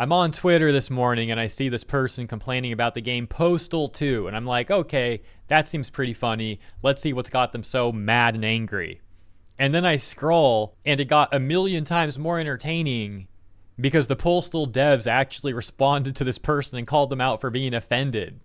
I'm on Twitter this morning and I see this person complaining about the game Postal 2, and I'm like, okay, that seems pretty funny. Let's see what's got them so mad and angry. And then I scroll, and it got a million times more entertaining because the Postal Devs actually responded to this person and called them out for being offended.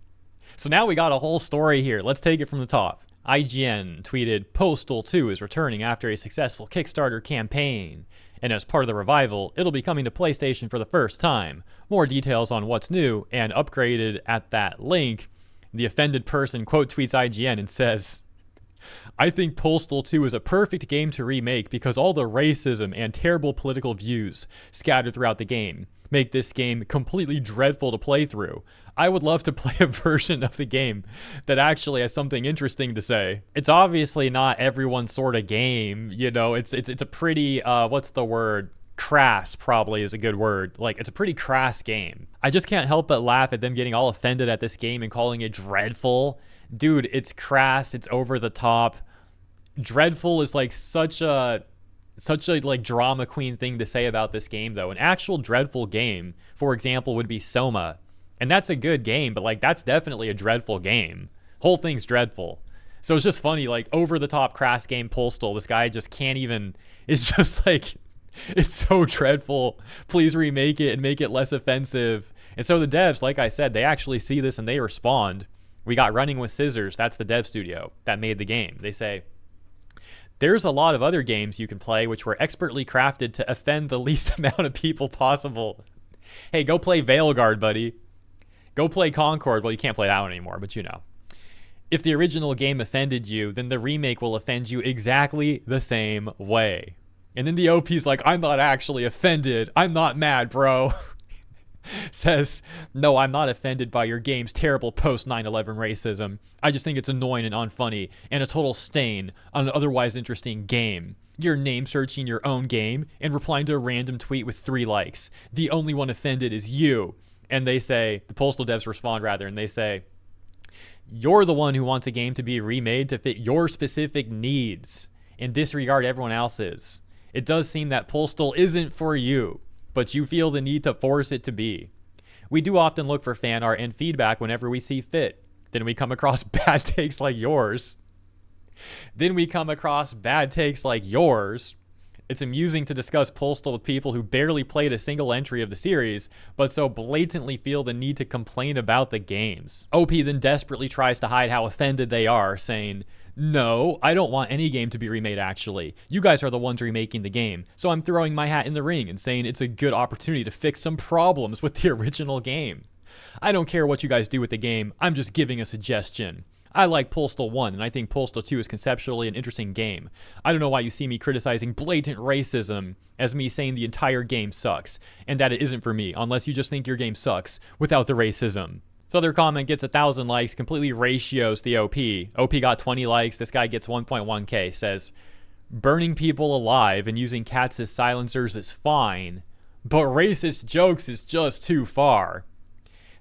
So now we got a whole story here. Let's take it from the top. IGN tweeted, Postal 2 is returning after a successful Kickstarter campaign. And as part of the revival, it'll be coming to PlayStation for the first time. More details on what's new and upgraded at that link. The offended person quote tweets IGN and says, I think Postal 2 is a perfect game to remake because all the racism and terrible political views scattered throughout the game make this game completely dreadful to play through. I would love to play a version of the game that actually has something interesting to say. It's obviously not everyone's sort of game, you know, it's a pretty, what's the word? Crass probably is a good word. Like, it's a pretty crass game. I just can't help but laugh at them getting all offended at this game and calling it dreadful. Dude, it's crass, it's over the top. Dreadful is like such a like drama queen thing to say about this game though. An actual dreadful game, for example, would be Soma. And that's a good game, but like that's definitely a dreadful game. Whole thing's dreadful. So it's just funny, like over the top crass game Postal, this guy just can't even, it's just like, it's so dreadful. Please remake it and make it less offensive. And so the devs, like I said, they actually see this and they respond. We got Running with Scissors, that's the dev studio that made the game. They say, there's a lot of other games you can play which were expertly crafted to offend the least amount of people possible. Hey, go play Veilguard, buddy. Go play Concord. Well, you can't play that one anymore, but you know. If the original game offended you, then the remake will offend you exactly the same way. And then the OP's like, I'm not actually offended. I'm not mad, bro. Says, no, I'm not offended by your game's terrible post 9/11 racism. I just think it's annoying and unfunny and a total stain on an otherwise interesting game. You're name searching your own game and replying to a random tweet with 3 likes. The only one offended is you. And they say, the Postal Devs respond rather, and they say, you're the one who wants a game to be remade to fit your specific needs and disregard everyone else's. It does seem that Postal isn't for you, but you feel the need to force it to be. We do often look for fan art and feedback whenever we see fit. Then we come across bad takes like yours. It's amusing to discuss Postal with people who barely played a single entry of the series, but so blatantly feel the need to complain about the games. OP then desperately tries to hide how offended they are, saying, no, I don't want any game to be remade actually. You guys are the ones remaking the game, so I'm throwing my hat in the ring and saying it's a good opportunity to fix some problems with the original game. I don't care what you guys do with the game, I'm just giving a suggestion. I like Postal 1, and I think Postal 2 is conceptually an interesting game. I don't know why you see me criticizing blatant racism as me saying the entire game sucks, and that it isn't for me, unless you just think your game sucks without the racism. So their comment gets 1,000 likes, completely ratios the OP. OP got 20 likes, this guy gets 1.1k, says, burning people alive and using cats as silencers is fine, but racist jokes is just too far.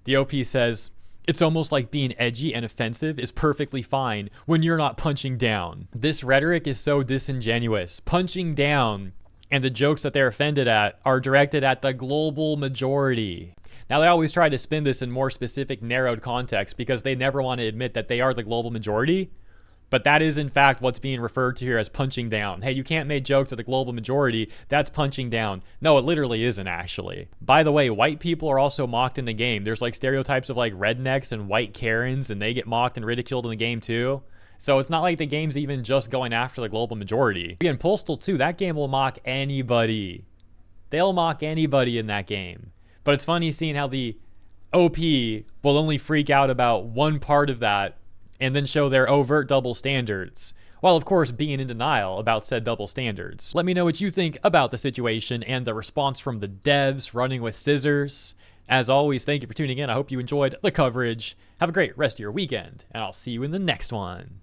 The OP says, it's almost like being edgy and offensive is perfectly fine when you're not punching down. This rhetoric is so disingenuous. Punching down and the jokes that they're offended at are directed at the global majority. Now, they always try to spin this in more specific, narrowed context because they never want to admit that they are the global majority. But that is, in fact, what's being referred to here as punching down. Hey, you can't make jokes at the global majority. That's punching down. No, it literally isn't, actually. By the way, white people are also mocked in the game. There's, like, stereotypes of, like, rednecks and white Karens, and they get mocked and ridiculed in the game, too. So it's not like the game's even just going after the global majority. Again, Postal 2, that game will mock anybody. They'll mock anybody in that game. But it's funny seeing how the OP will only freak out about one part of that and then show their overt double standards, while of course being in denial about said double standards. Let me know what you think about the situation and the response from the devs running with scissors. As always, thank you for tuning in. I hope you enjoyed the coverage. Have a great rest of your weekend, and I'll see you in the next one.